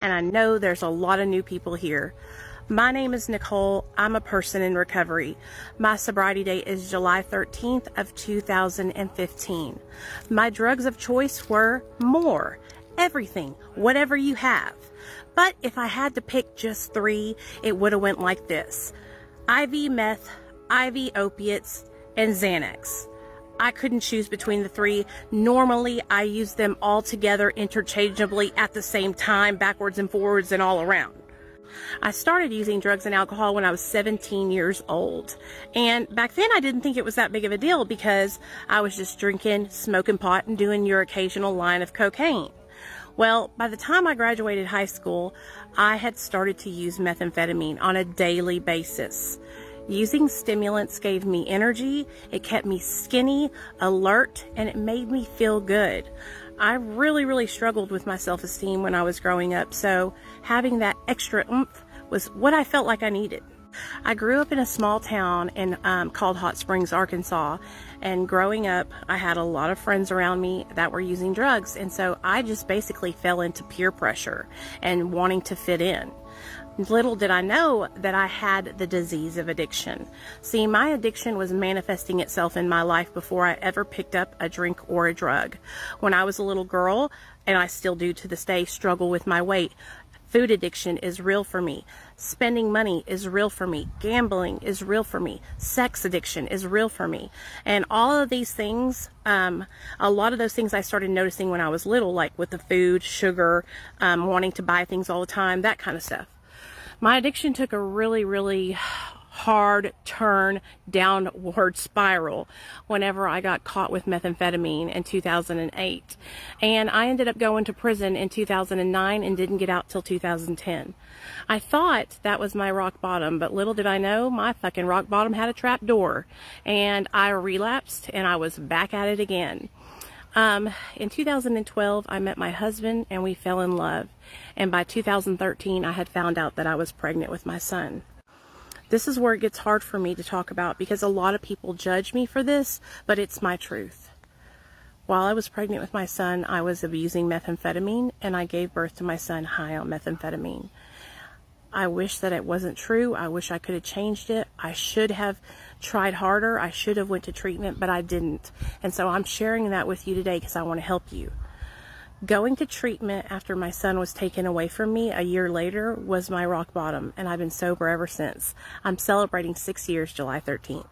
And I know there's a lot of new people here. My name is Nicole. I'm a person in recovery. My sobriety date is July 13th of 2015. My drugs of choice were more, everything, whatever you have. But if I had to pick just three, it would have went like this: IV meth, IV opiates, and Xanax. I couldn't choose between the three. Normally, I use them all together interchangeably at the same time, backwards and forwards and all around. I started using drugs and alcohol when I was 17 years old. And back then I didn't think it was that big of a deal because I was just drinking, smoking pot, and doing your occasional line of cocaine. Well, by the time I graduated high school, I had started to use methamphetamine on a daily basis. Using stimulants gave me energy, it kept me skinny, alert, and it made me feel good. I really struggled with my self-esteem when I was growing up, so having that extra oomph was what I felt like I needed. I grew up in a small town called Hot Springs, Arkansas, and growing up, I had a lot of friends around me that were using drugs, and so I just basically fell into peer pressure and wanting to fit in. Little did I know that I had the disease of addiction. See, my addiction was manifesting itself in my life before I ever picked up a drink or a drug. When I was a little girl, and I still do to this day, struggle with my weight. Food addiction is real for me. Spending money is real for me. Gambling is real for me. Sex addiction is real for me. And all of these things, a lot of those things I started noticing when I was little, like with the food, sugar, wanting to buy things all the time, that kind of stuff. My addiction took a really hard turn downward spiral whenever I got caught with methamphetamine in 2008. And I ended up going to prison in 2009 and didn't get out till 2010. I thought that was my rock bottom, but little did I know my fucking rock bottom had a trap door. And I relapsed and I was back at it again. In 2012, I met my husband and we fell in love. And by 2013, I had found out that I was pregnant with my son. This is where it gets hard for me to talk about because a lot of people judge me for this, but it's my truth. While I was pregnant with my son, I was abusing methamphetamine and I gave birth to my son high on methamphetamine. I wish that it wasn't true. I wish I could have changed it. I should have tried harder. I should have went to treatment, but I didn't. And so I'm sharing that with you today because I want to help you. Going to treatment after my son was taken away from me a year later was my rock bottom, and I've been sober ever since. I'm celebrating 6 years July 13th.